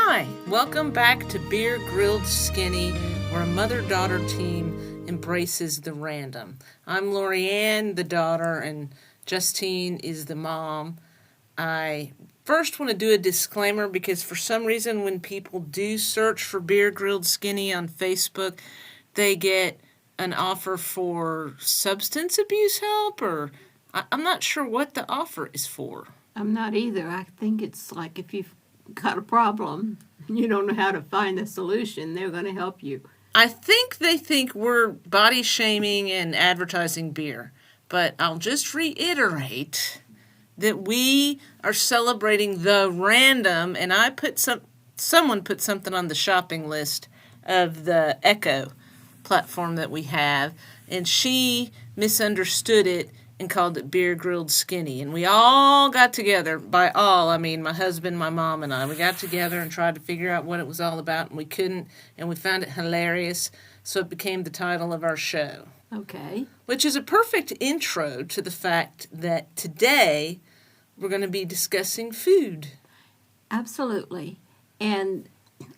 Hi, welcome back to Beer Grilled Skinny, where a mother-daughter team embraces the random. I'm Lorianne, the daughter, and Justine is the mom. I first want to do a disclaimer because for some reason when people do search for Beer Grilled Skinny on Facebook, they get an offer for substance abuse help, or I'm not sure what the offer is for. I'm not either. I think it's like if you've got a problem, you don't know how to find a solution, they're going to help you. I think they think we're body shaming and advertising beer, but I'll just reiterate that we are celebrating the random, and I put someone put something on the shopping list of the Echo platform that we have, and she misunderstood it and called it Beer Grilled Skinny. And we all got together, by all, I mean my husband, my mom, and I. We got together and tried to figure out what it was all about, and we couldn't, and we found it hilarious, so it became the title of our show. Okay. Which is a perfect intro to the fact that today we're going to be discussing food. Absolutely. And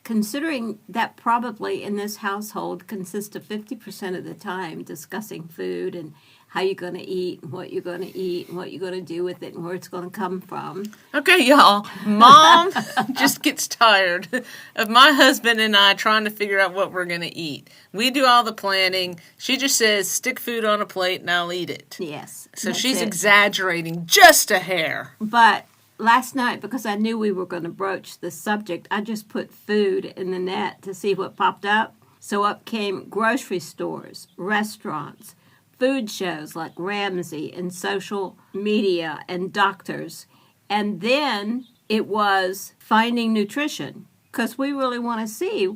considering that probably in this household consists of 50% of the time discussing food and how you're going to eat, and what you're going to eat, and what you're going to do with it, and where it's going to come from. Okay, y'all. Mom just gets tired of my husband and I trying to figure out what we're going to eat. We do all the planning. She just says, stick food on a plate and I'll eat it. Yes. So she's exaggerating just a hair. But last night, because I knew we were going to broach the subject, I just put food in the net to see what popped up. So up came grocery stores, restaurants, food shows like Ramsay, and social media and doctors. And then it was finding nutrition, because we really want to see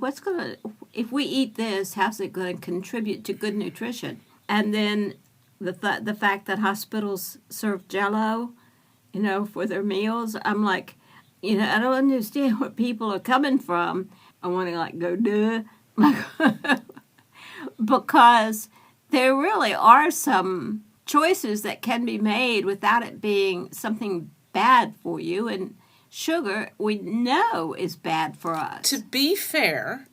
if we eat this, how's it going to contribute to good nutrition? And then the fact that hospitals serve Jell-O, for their meals, I'm like, I don't understand where people are coming from. I want to go, duh. Because there really are some choices that can be made without it being something bad for you. And sugar, we know, is bad for us. To be fair,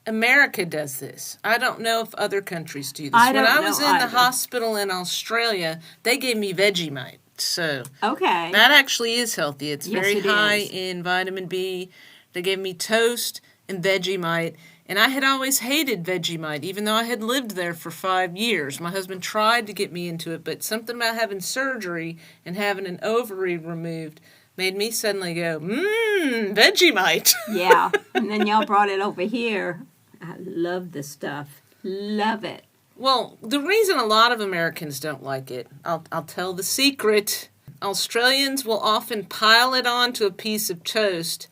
America does this. I don't know if other countries do this. When I was in the hospital in Australia, they gave me Vegemite. So okay, that actually is healthy. It's very high in vitamin B. They gave me toast and Vegemite. And I had always hated Vegemite, even though I had lived there for 5 years. My husband tried to get me into it, but something about having surgery and having an ovary removed made me suddenly go, Vegemite. Yeah, and then y'all brought it over here. I love this stuff. Love it. Well, the reason a lot of Americans don't like it, I'll tell the secret. Australians will often pile it onto a piece of toast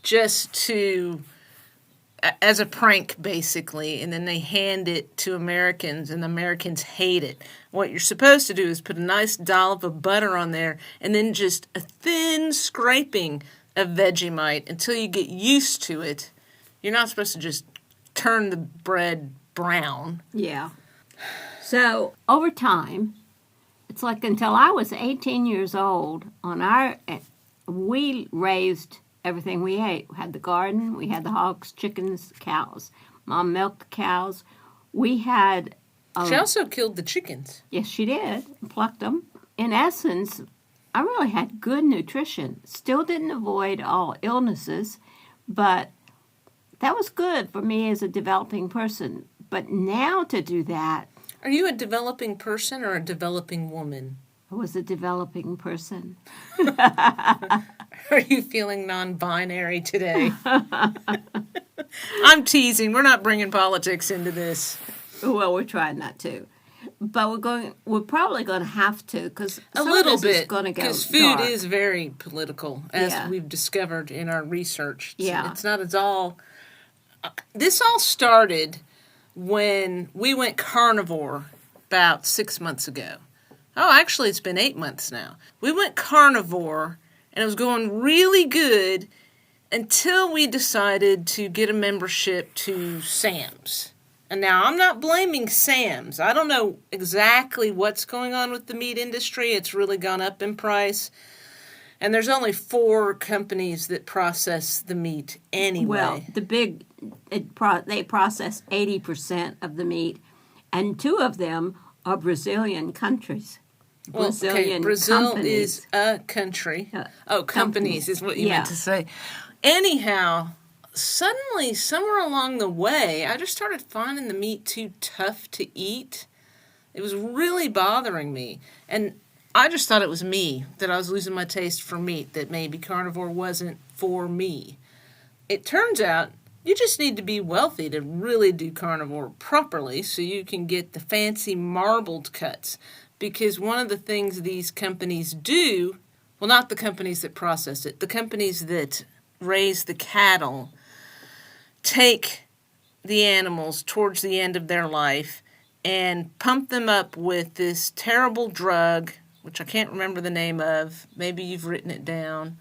just as a prank, basically, and then they hand it to Americans, and the Americans hate it. What you're supposed to do is put a nice dollop of butter on there, and then just a thin scraping of Vegemite until you get used to it. You're not supposed to just turn the bread brown. Yeah. So, over time, it's like until I was 18 years old, we raised everything we ate. We had the garden, we had the hogs, chickens, cows. Mom milked the cows. We had... She also killed the chickens. Yes, she did. And plucked them. In essence, I really had good nutrition. Still didn't avoid all illnesses, but that was good for me as a developing person. But now to do that... Are you a developing person or a developing woman? I was a developing person. Are you feeling non-binary today? I'm teasing. We're not bringing politics into this. Well, we're trying not to. But we're probably going to have to, because a little bit, because food is very political, as we've discovered in our research. It's not as all... This all started when we went carnivore about 6 months ago. Oh, actually, it's been 8 months now. We went carnivore, and it was going really good until we decided to get a membership to Sam's. And now, I'm not blaming Sam's. I don't know exactly what's going on with the meat industry. It's really gone up in price. And there's only 4 companies that process the meat anyway. Well, they process 80% of the meat, and 2 of them are Brazilian countries. Brazil companies. is a country. Companies is what you meant to say. Anyhow, suddenly, somewhere along the way, I just started finding the meat too tough to eat. It was really bothering me. And I just thought it was me, that I was losing my taste for meat, that maybe carnivore wasn't for me. It turns out you just need to be wealthy to really do carnivore properly so you can get the fancy marbled cuts. Because one of the things these companies do, well, not the companies that process it, the companies that raise the cattle, take the animals towards the end of their life and pump them up with this terrible drug, which I can't remember the name of. Maybe you've written it down.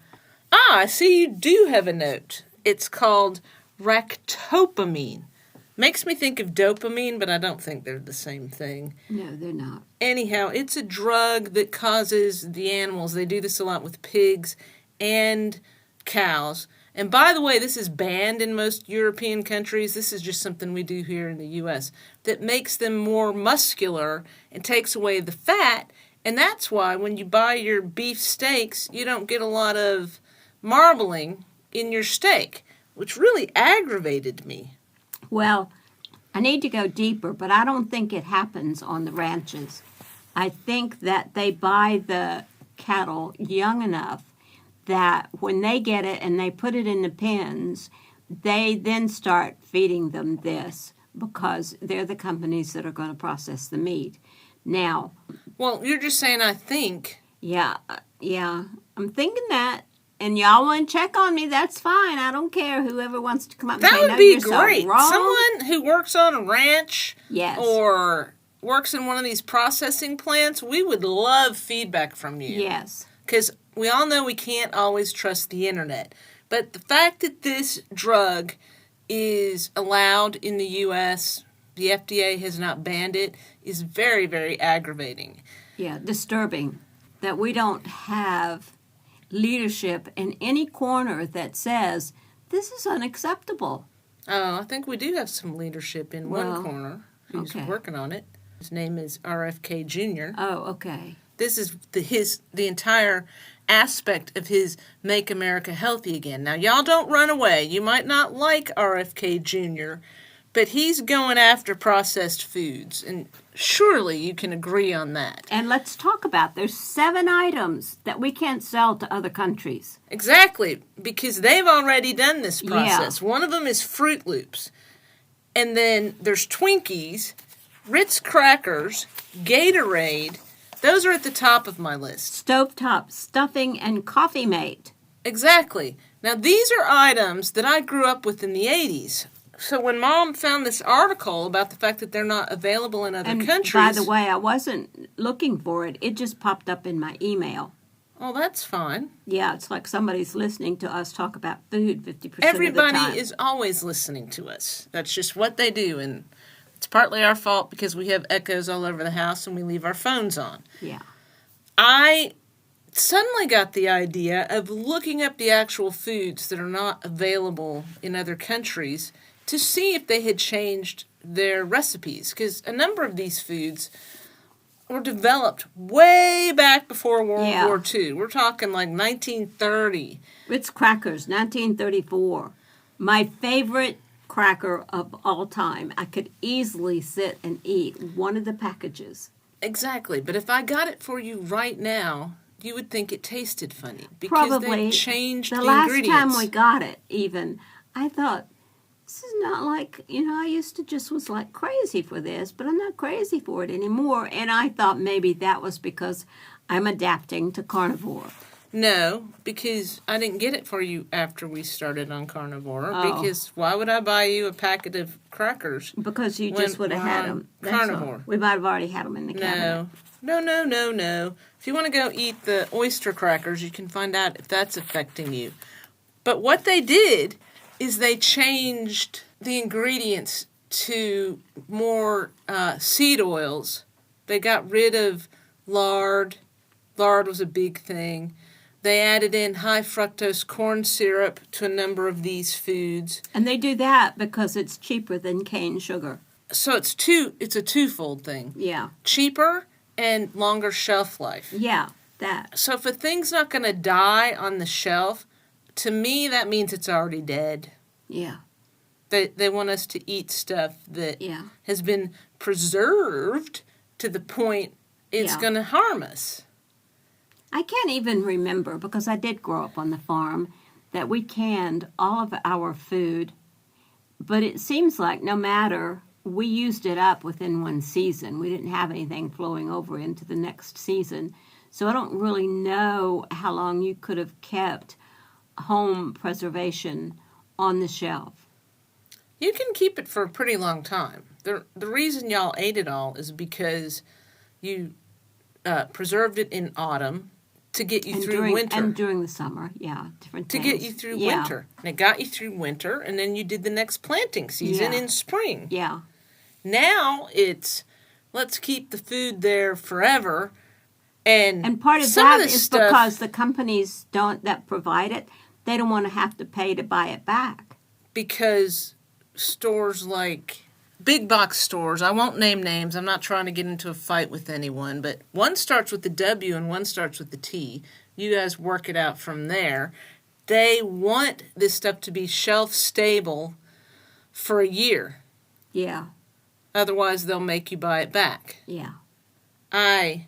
I see you do have a note. It's called ractopamine. Makes me think of dopamine, but I don't think they're the same thing. No, they're not. Anyhow, it's a drug that causes the animals, they do this a lot with pigs and cows. And by the way, this is banned in most European countries. This is just something we do here in the U.S. that makes them more muscular and takes away the fat. And that's why when you buy your beef steaks, you don't get a lot of marbling in your steak, which really aggravated me. Well, I need to go deeper, but I don't think it happens on the ranches. I think that they buy the cattle young enough that when they get it and they put it in the pens, they then start feeding them this because they're the companies that are going to process the meat. Now, well, you're just saying I think. Yeah, I'm thinking that. And y'all want to check on me, that's fine. I don't care. Whoever wants to come up and that say, would no, be you're great. So wrong. Someone who works on a ranch Yes. or works in one of these processing plants, we would love feedback from you. Yes. Because we all know we can't always trust the internet. But the fact that this drug is allowed in the U.S., the FDA has not banned it, is very, very aggravating. Yeah, disturbing that we don't have leadership in any corner that says this is unacceptable. Oh, I think we do have some leadership in one corner who's working on it. His name is RFK Jr. Oh, okay. This is the entire aspect of his Make America Healthy Again. Now, y'all don't run away. You might not like RFK Jr., but he's going after processed foods, and surely you can agree on that. And let's talk about there's 7 items that we can't sell to other countries. Exactly, because they've already done this process. Yeah. One of them is Fruit Loops. And then there's Twinkies, Ritz crackers, Gatorade. Those are at the top of my list. Stovetop stuffing and Coffee Mate. Exactly. Now, these are items that I grew up with in the 80s. So when Mom found this article about the fact that they're not available in other countries... By the way, I wasn't looking for it. It just popped up in my email. Oh, that's fine. Yeah, it's like somebody's listening to us talk about food 50% of the time. Everybody is always listening to us. That's just what they do, and it's partly our fault because we have echoes all over the house and we leave our phones on. Yeah. I suddenly got the idea of looking up the actual foods that are not available in other countries to see if they had changed their recipes, because a number of these foods were developed way back before World War II. We're talking like 1930. Ritz crackers, 1934. My favorite cracker of all time. I could easily sit and eat one of the packages. Exactly, but if I got it for you right now, you would think it tasted funny because Probably they changed the last ingredients. time we got it, even, I thought, this is not like, I used to just was like crazy for this, but I'm not crazy for it anymore. And I thought maybe that was because I'm adapting to carnivore. No, because I didn't get it for you after we started on carnivore. Oh. Because why would I buy you a packet of crackers? Because you just would have had them. Carnivore. We might have already had them in the cabinet. No. If you want to go eat the oyster crackers, you can find out if that's affecting you. But what they did is they changed the ingredients to more seed oils. They got rid of lard. Lard was a big thing. They added in high fructose corn syrup to a number of these foods. And they do that because it's cheaper than cane sugar. So it's a twofold thing. Yeah. Cheaper and longer shelf life. Yeah, that. So if a thing's not going to die on the shelf, to me that means it's already dead. Yeah. They want us to eat stuff that Yeah. has been preserved to the point it's Yeah. going to harm us. I can't even remember, because I did grow up on the farm, that we canned all of our food. But it seems like no matter, we used it up within one season. We didn't have anything flowing over into the next season. So I don't really know how long you could have kept home preservation on the shelf. You can keep it for a pretty long time. The reason y'all ate it all is because you preserved it in autumn to get you through winter. And during the summer, yeah, different to things. get you through Yeah. winter. And it got you through winter, and then you did the next planting season Yeah. in spring. Yeah, Now it's, let's keep the food there forever. And part of some that this is stuff, because the companies that provide it, they don't want to have to pay to buy it back. because stores like big box stores, I won't name names, I'm not trying to get into a fight with anyone, but one starts with the W and one starts with the T. You guys work it out from there. They want this stuff to be shelf stable for a year. Yeah, Otherwise, they'll make you buy it back. yeah. I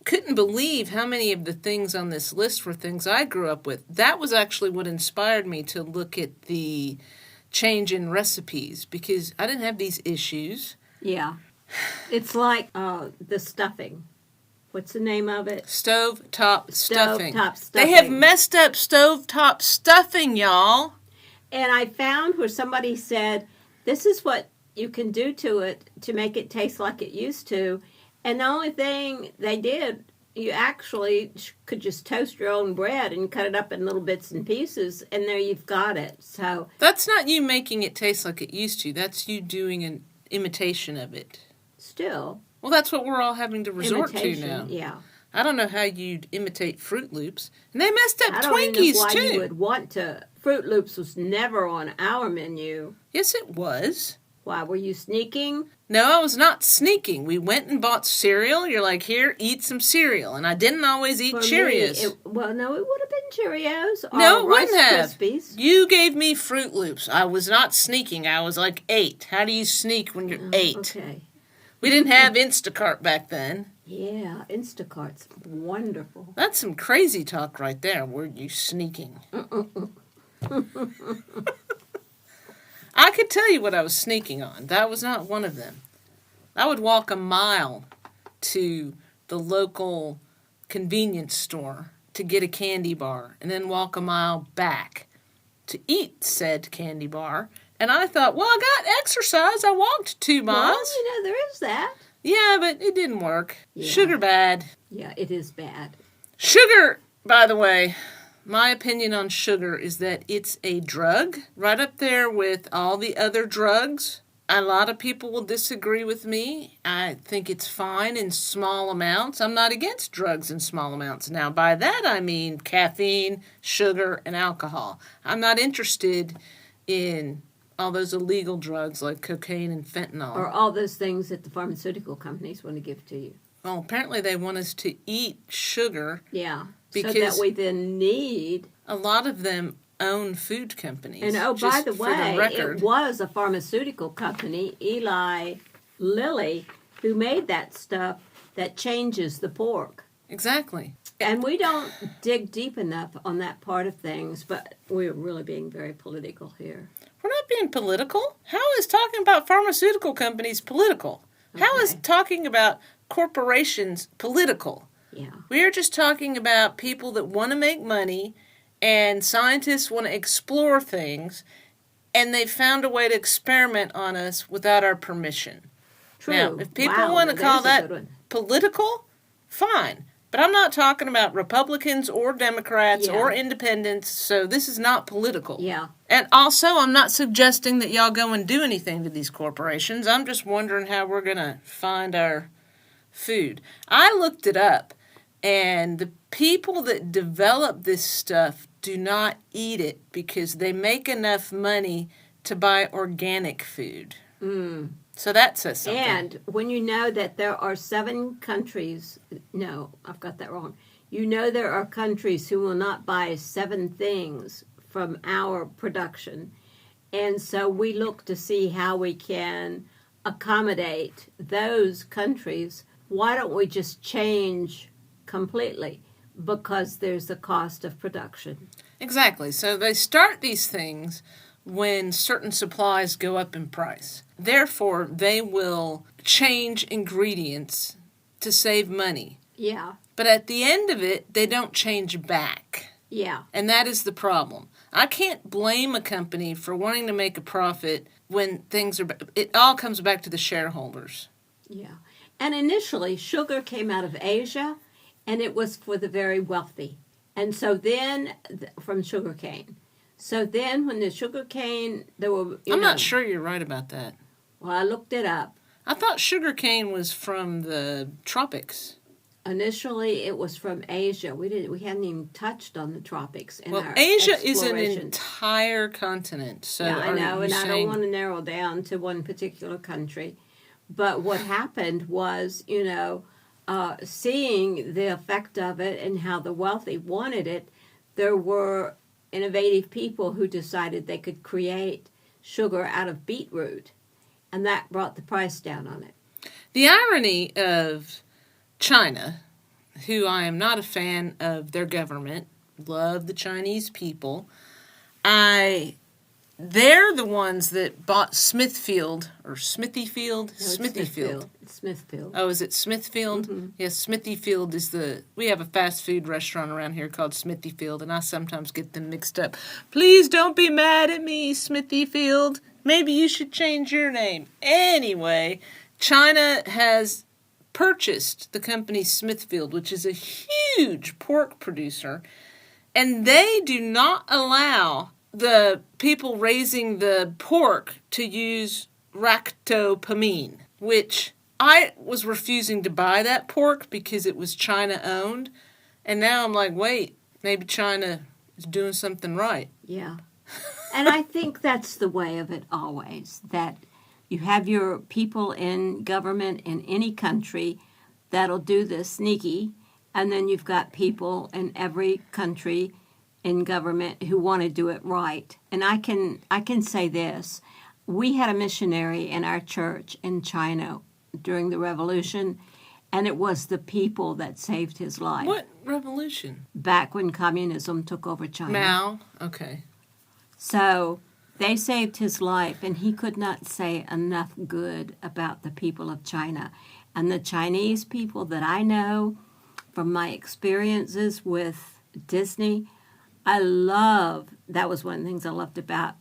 couldn't believe how many of the things on this list were things I grew up with. That was actually what inspired me to look at the change in recipes, because I didn't have these issues. Yeah. It's like the stuffing. What's the name of it? Stovetop stuffing. Stovetop They have stuffing. messed up stovetop stuffing, y'all. And I found where somebody said, this is what you can do to it to make it taste like it used to. And the only thing they did, you actually could just toast your own bread and cut it up in little bits and pieces, and there you've got it. So That's not you making it taste like it used to. That's you doing an imitation of it. still, Well, that's what we're all having to resort imitation, to now. yeah. I don't know how you'd imitate Fruit Loops. And they messed up I don't even know Twinkies, why too. you would want to. Fruit Loops was never on our menu. Yes, it was. Why, were you sneaking? No, I was not sneaking. We went and bought cereal. You're like, here, eat some cereal. And I didn't always eat For Cheerios. Me, no, it would have been Cheerios or No, it Rice wouldn't have. Krispies. You gave me Fruit Loops. I was not sneaking. I was like 8. How do you sneak when you're 8? Okay. We didn't have Instacart back then. Yeah, Instacart's wonderful. That's some crazy talk right there. Were you sneaking? I could tell you what I was sneaking on. That was not one of them. I would walk a mile to the local convenience store to get a candy bar and then walk a mile back to eat said candy bar. And I thought, well, I got exercise. I walked 2 miles. Well, there is that. Yeah, but it didn't work. Yeah. Sugar bad. Yeah, it is bad. Sugar, by the way, my opinion on sugar is that it's a drug, right up there with all the other drugs. A lot of people will disagree with me. I think it's fine in small amounts. I'm not against drugs in small amounts. Now, by that I mean caffeine, sugar, and alcohol. I'm not interested in all those illegal drugs like cocaine and fentanyl. Or all those things that the pharmaceutical companies want to give to you. Well, apparently they want us to eat sugar. Yeah. Because so that we then need. A lot of them own food companies. And by Just the for way, record. it was a pharmaceutical company, Eli Lilly, who made that stuff that changes the pork. Exactly. And we don't dig deep enough on that part of things, but we're really being very political here. We're not being political. How is talking about pharmaceutical companies political? How is Okay. talking about corporations political? Yeah. We are just talking about people that want to make money, and scientists want to explore things, and they found a way to experiment on us without our permission. True. Now, if people Wow, want to now call there's a that good one. political, fine. But I'm not talking about Republicans or Democrats Yeah. or independents, so this is not political. Yeah. And also, I'm not suggesting that y'all go and do anything to these corporations. I'm just wondering how we're going to find our food. I looked it up. And the people that develop this stuff do not eat it because they make enough money to buy organic food. So that says something. And when you know that there are 7 countries, no, I've got that wrong. You know there are countries who will not buy 7 things from our production. And so we look to see how we can accommodate those countries. Why don't we just change completely? Because there's the cost of production. Exactly. So they start these things when certain supplies go up in price. Therefore, they will change ingredients to save money. Yeah, But at the end of it, they don't change back. yeah, And that is the problem. I can't blame a company for wanting to make a profit when things are. It all comes back to the shareholders. yeah. And initially, sugar came out of Asia, and it was for the very wealthy. And so then, from sugarcane. So then, when the sugarcane, there were. I'm not sure you're right about that. Well, I looked it up. I thought sugarcane was from the tropics. Initially, it was from Asia. We hadn't even touched on the tropics in Well, our Asia is an exploration. entire continent. So Yeah, I are know, you and I don't saying- want to narrow down to one particular country. But what happened was, seeing the effect of it and how the wealthy wanted it, there were innovative people who decided they could create sugar out of beetroot, and that brought the price down on it. The irony of China, who I am not a fan of their government, love the Chinese people. They're the ones that bought Smithfield or Smithyfield? No, it's Smithyfield. It's Smithfield. Oh, is it Smithfield? Mhm. Yes, Smithyfield is we have a fast food restaurant around here called Smithyfield, and I sometimes get them mixed up. Please don't be mad at me, Smithyfield. Maybe you should change your name. Anyway, China has purchased the company Smithfield, which is a huge pork producer, and they do not allow the people raising the pork to use ractopamine, which I was refusing to buy that pork because it was China owned, and now I'm like, wait, maybe China is doing something right. Yeah. And I think that's the way of it always, that you have your people in government in any country that'll do this sneaky, and then you've got people in every country in government who want to do it right. And I can say this. We had a missionary in our church in China during the revolution, and it was the people that saved his life. What revolution? Back when communism took over China. Mao? Okay. So they saved his life, and he could not say enough good about the people of China. And the Chinese people that I know from my experiences with Disney, that was one of the things I loved about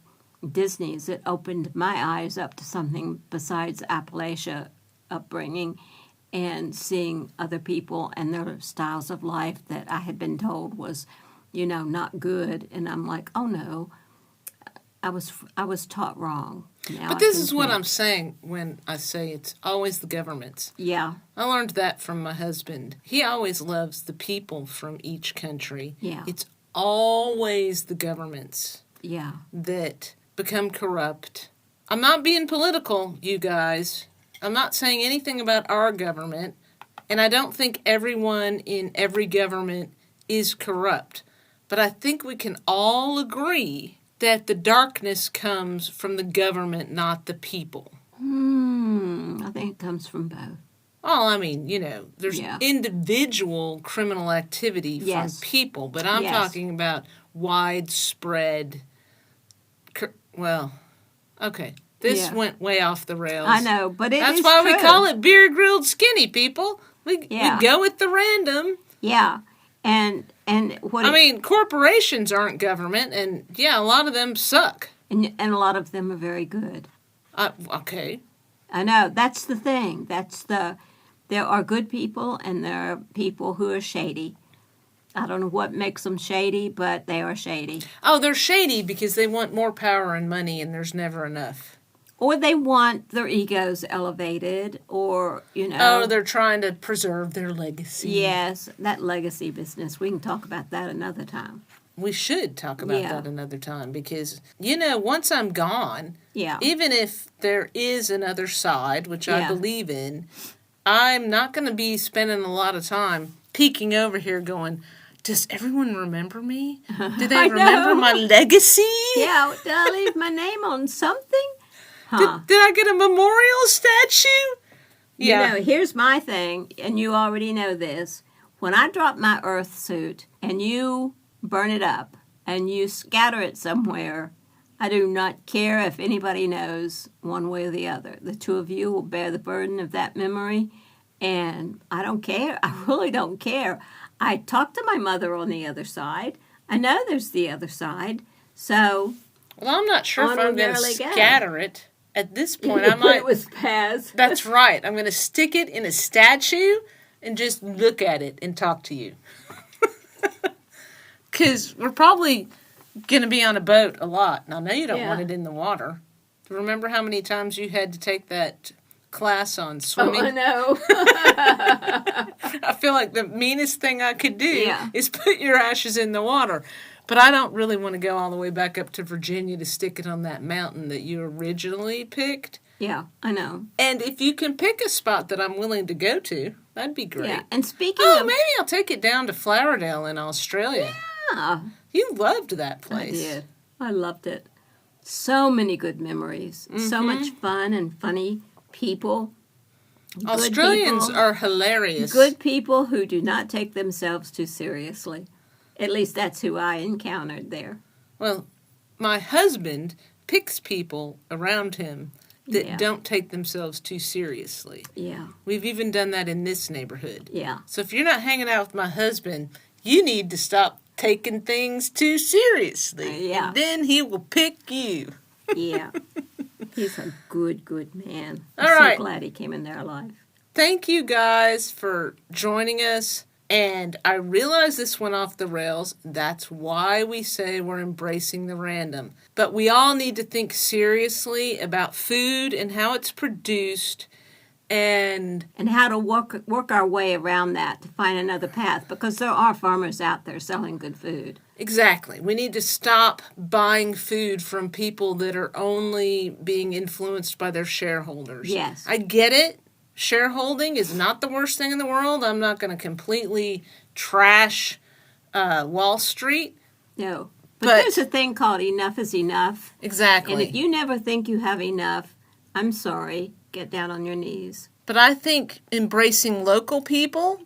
Disney, is it opened my eyes up to something besides Appalachia upbringing and seeing other people and their styles of life that I had been told was, not good. And I'm like, oh no, I was taught wrong. Now But this is what I'm saying when I say it's always the governments. Yeah, I learned that from my husband. He always loves the people from each country. yeah, It's always the governments yeah. that become corrupt. I'm not being political, you guys. I'm not saying anything about our government, and I don't think everyone in every government is corrupt. But I think we can all agree that the darkness comes from the government, not the people. I think it comes from both. Well, I mean, there's Yeah. individual criminal activity Yes. from people, but I'm Yes. talking about widespread. Okay, this Yeah. went way off the rails. I know, but That's is why we true. call it beer grilled skinny people. Yeah. We go with the random. Yeah, and what? I mean, corporations aren't government, and yeah, a lot of them suck. and a lot of them are very good. Okay. I know, that's the thing. There are good people and there are people who are shady. I don't know what makes them shady, but they are shady. Oh, they're shady because they want more power and money, and there's never enough. Or they want their egos elevated, or, Oh, they're trying to preserve their legacy. Yes, that legacy business. We can talk about that another time. We should talk about that another time because, once I'm gone, Yeah. even if there is another side, which I believe in, I'm not going to be spending a lot of time peeking over here going, does everyone remember me? Do they remember my legacy? Yeah, did I leave my name on something? Huh. Did I get a memorial statue? Yeah. Here's my thing, and you already know this. When I drop my earth suit and you burn it up and you scatter it somewhere, I do not care if anybody knows one way or the other. The two of you will bear the burden of that memory, and I don't care. I really don't care. I talked to my mother on the other side. I know there's the other side, so... Well, I'm not sure if I'm going to scatter it. At this point, I might... Put it with Paz. That's right. I'm going to stick it in a statue and just look at it and talk to you. Because we're probably going to be on a boat a lot. And I know you don't want it in the water. Remember how many times you had to take that class on swimming? Oh, I know. I feel like the meanest thing I could do is put your ashes in the water. But I don't really want to go all the way back up to Virginia to stick it on that mountain that you originally picked. Yeah, I know. And if you can pick a spot that I'm willing to go to, that'd be great. Yeah, and speaking of... maybe I'll take it down to Flowerdale in Australia. Yeah. You loved that place. I did. I loved it. So many good memories. Mm-hmm. So much fun and funny people. Australians are hilarious. Good people who do not take themselves too seriously. At least that's who I encountered there. Well, my husband picks people around him that don't take themselves too seriously. Yeah. We've even done that in this neighborhood. Yeah. So if you're not hanging out with my husband, you need to stop taking things too seriously. Yeah. And then he will pick you. Yeah. He's a good, good man. All I'm right. so glad he came in their life. Thank you guys for joining us. And I realize this went off the rails. That's why we say we're embracing the random. But we all need to think seriously about food and how it's produced and how to work our way around that to find another path, because there are farmers out there selling good food. Exactly. We need to stop buying food from people that are only being influenced by their shareholders. Yes. I get it. Shareholding is not the worst thing in the world. I'm not going to completely trash Wall Street. No. But there's a thing called enough is enough. Exactly. And if you never think you have enough, I'm sorry. Get down on your knees. But I think embracing local people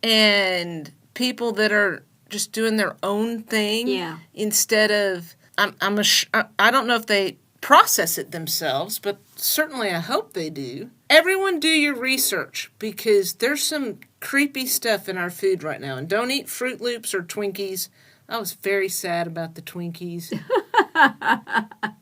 and people that are just doing their own thing instead of, I don't know if they process it themselves, but certainly I hope they do. Everyone do your research, because there's some creepy stuff in our food right now. And don't eat Fruit Loops or Twinkies. I was very sad about the Twinkies.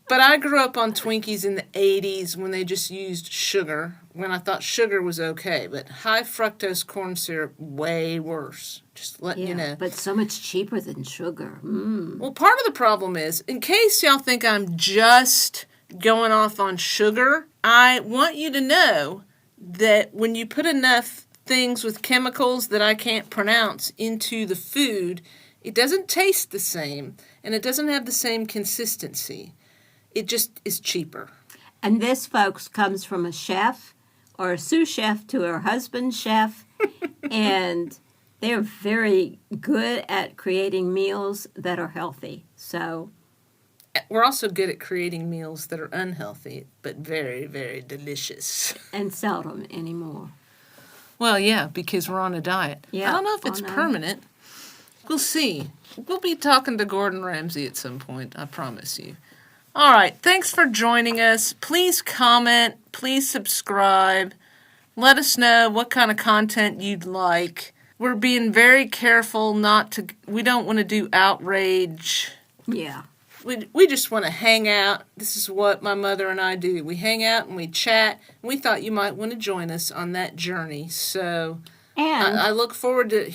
But I grew up on Twinkies in the 80s when they just used sugar, when I thought sugar was okay. But high fructose corn syrup, way worse. Just letting you know. But so much cheaper than sugar. Mm. Well, part of the problem is, in case y'all think I'm just going off on sugar, I want you to know that when you put enough things with chemicals that I can't pronounce into the food, it doesn't taste the same, and it doesn't have the same consistency. It just is cheaper. And this, folks, comes from a chef or a sous chef to her husband's chef, and they're very good at creating meals that are healthy. So we're also good at creating meals that are unhealthy, but very, very delicious. And seldom anymore. Well, yeah, because we're on a diet. Yeah, I don't know if it's permanent. We'll see. We'll be talking to Gordon Ramsay at some point, I promise you. All right, thanks for joining us. Please comment. Please subscribe. Let us know what kind of content you'd like. We're being very careful we don't want to do outrage. Yeah. We just want to hang out. This is what my mother and I do. We hang out and we chat. And we thought you might want to join us on that journey. So and I look forward to...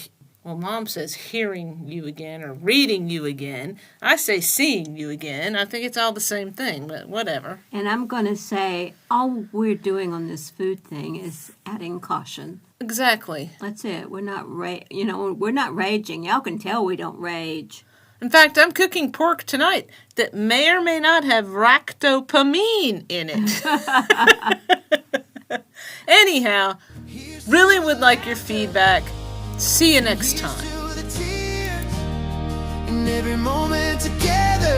Well, Mom says hearing you again or reading you again. I say seeing you again. I think it's all the same thing, but whatever. And I'm going to say all we're doing on this food thing is adding caution. Exactly. That's it. We're not we're not raging. Y'all can tell we don't rage. In fact, I'm cooking pork tonight that may or may not have ractopamine in it. Anyhow, really would like your feedback. See you next time. In every moment together,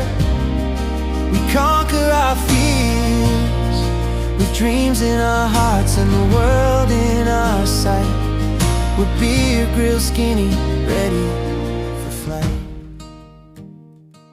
we conquer our fears with dreams in our hearts and the world in our sight. We're beer grill skinny, ready